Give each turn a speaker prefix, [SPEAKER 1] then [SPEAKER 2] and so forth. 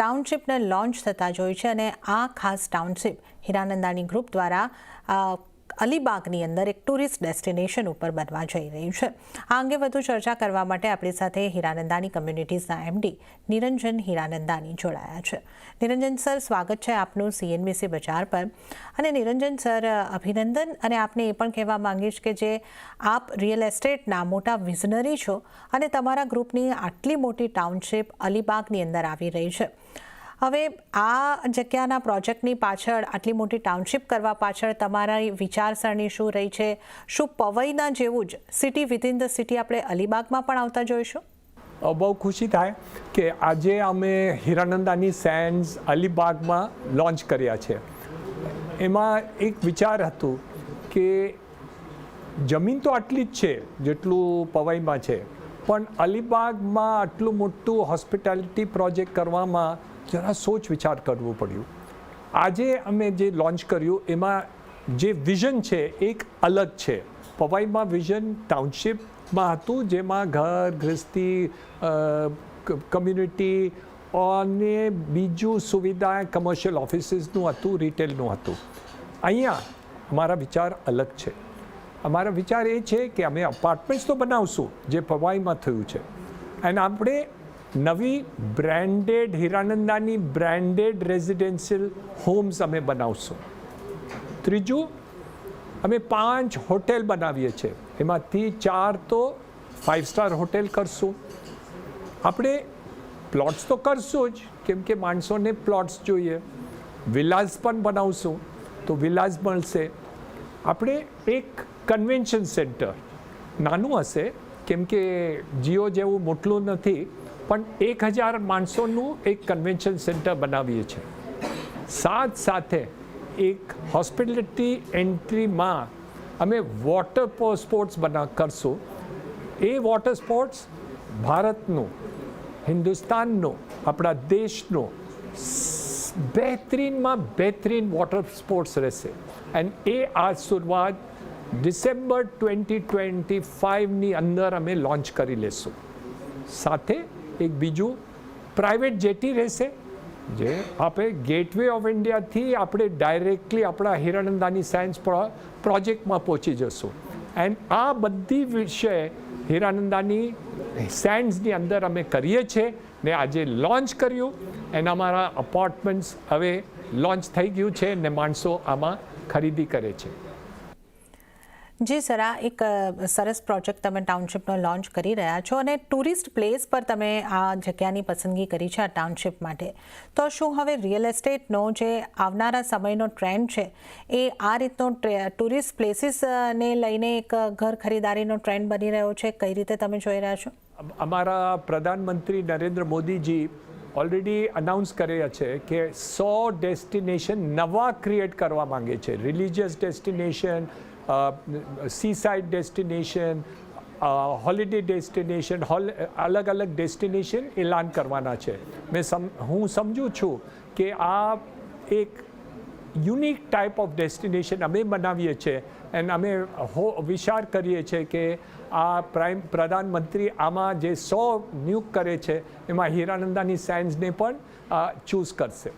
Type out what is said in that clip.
[SPEAKER 1] ટાઉનશીપને launch થતા જોઈ છે અને આ ખાસ ટાઉનશીપ હીરાનંદાની ગ્રુપ દ્વારા અલીબાગની અંદર એક ટુરિસ્ટ ડેસ્ટિનેશન ઉપર બનવા જઈ રહ્યું છે। આ અંગે વધુ ચર્ચા કરવા માટે આપણી સાથે હીરાનંદાની કમ્યુનિટીઝના એમડી નિરંજન હીરાનંદાની જોડાયા છે। નિરંજન સર, સ્વાગત છે આપનું CNBC બજાર પર। અને નિરંજન સર, અભિનંદન, અને આપને એ પણ કહેવા માંગીશ કે જે આપ રિયલ એસ્ટેટના મોટા વિઝનરી છો અને તમારા ગ્રુપની આટલી મોટી ટાઉનશીપ અલીબાગની અંદર આવી રહી છે। હવે આ જગ્યાના પ્રોજેક્ટની પાછળ, આટલી મોટી ટાઉનશીપ કરવા પાછળ તમારી વિચારસરણી શું રહી છે? શું પવઈના જેવું જ સિટી વિધિન ધ સિટી આપણે અલીબાગમાં પણ આવતા જોઈશું?
[SPEAKER 2] બહુ ખુશી થાય કે આજે અમે હીરાનંદાની સેન્ડ્સ અલીબાગમાં લોન્ચ કર્યા છે। એમાં એક વિચાર હતું કે જમીન તો આટલી જ છે જેટલું પવઈમાં છે, પણ અલીબાગમાં આટલું મોટું હોસ્પિટાલિટી પ્રોજેક્ટ કરવામાં જરા સોચ વિચાર કરવું પડ્યું। આજે અમે જે લોન્ચ કર્યું એમાં જે વિઝન છે એક અલગ છે। પવાઈમાં વિઝન ટાઉનશીપમાં હતું, જેમાં ઘર ગૃહસ્થી, કમ્યુનિટી અને બીજું સુવિધા કમર્શિયલ ઓફિસીસનું હતું, રિટેલનું હતું। અહીંયા અમારા વિચાર અલગ છે। અમારા વિચાર એ છે કે અમે અપાર્ટમેન્ટ્સ તો બનાવશું જે પવાઈમાં થયું છે, અને આપણે નવી branded Hiranandani branded residential homes અમે બનાવશું। ત્રીજું, અમે 5 હોટેલ બનાવીએ છીએ, એમાંથી 4 તો 5 સ્ટાર હોટેલ કરશું। આપણે પ્લોટ્સ તો કરશું જ, કેમ કે માણસોને પ્લોટ્સ જોઈએ। વિલાસ પણ બનાવશું, તો વિલાસ મળશે। આપણે એક કન્વેન્શન સેન્ટર નાનું હશે, કેમ કે જીઓ જેવું મોટલું નથી, પણ 1000 માણસોનું એક કન્વેન્શન સેન્ટર બનાવીએ છીએ। સાથે એક હોસ્પિટાલિટી એન્ટ્રીમાં અમે વોટર સ્પોર્ટ્સ કરશું। એ વોટર સ્પોર્ટ્સ ભારતનું, હિન્દુસ્તાનનું, આપણા દેશનું બહેતરીનમાં બહેતરીન વોટર સ્પોર્ટ્સ રહેશે। એન્ડ આ શરૂઆત ડિસેમ્બર 2025ની અંદર અમે લોન્ચ કરી લેશું। સાથે એક બીજું પ્રાઇવેટ જેટી રહેશે, જે આપણે ગેટવે ઓફ ઇન્ડિયાથી આપણે ડાયરેક્ટલી આપણા હીરાનંદાની સાયન્સ પ્રોજેક્ટમાં પહોંચી જશું। એન્ડ આ બધી વિષય હીરાનંદાની સેન્ડ્સની અંદર અમે કરીએ છીએ ને આજે લોન્ચ કર્યું, એના અમારા અપાર્ટમેન્ટ્સ હવે લોન્ચ થઈ ગયું છે ને માણસો આમાં ખરીદી કરે છે।
[SPEAKER 1] જી સર, આ એક સરસ પ્રોજેક્ટ તમે ટાઉનશીપનો લોન્ચ કરી રહ્યા છો અને ટુરિસ્ટ પ્લેસ પર તમે આ જગ્યાની પસંદગી કરી છે આ ટાઉનશીપ માટે। તો શું હવે રિયલ એસ્ટેટનો જે આવનારા સમયનો ટ્રેન્ડ છે એ આ રીતનો ટુરિસ્ટ પ્લેસીસને લઈને એક ઘર ખરીદારીનો ટ્રેન્ડ બની રહ્યો છે? કઈ રીતે તમે જોઈ રહ્યા છો?
[SPEAKER 2] અમારા પ્રધાનમંત્રી નરેન્દ્ર મોદીજી ઓલરેડી અનાઉન્સ કર્યા છે કે 100 ડેસ્ટિનેશન નવા ક્રિએટ કરવા માંગે છે। Religious destination, seaside destination, holiday destination, અલગ અલગ ડેસ્ટિનેશન એલાન કરવાના છે। હું સમજું છું કે આ એક યુનિક ટાઈપ ઓફ ડેસ્ટિનેશન અમે બનાવીએ છીએ, અને અમે વિચાર કરીએ છીએ કે આ પ્રધાનમંત્રી આમાં જે 100 નિયુક્ત કરે છે એમાં હીરાનંદાની સાયન્સને પણ ચૂઝ કરશે।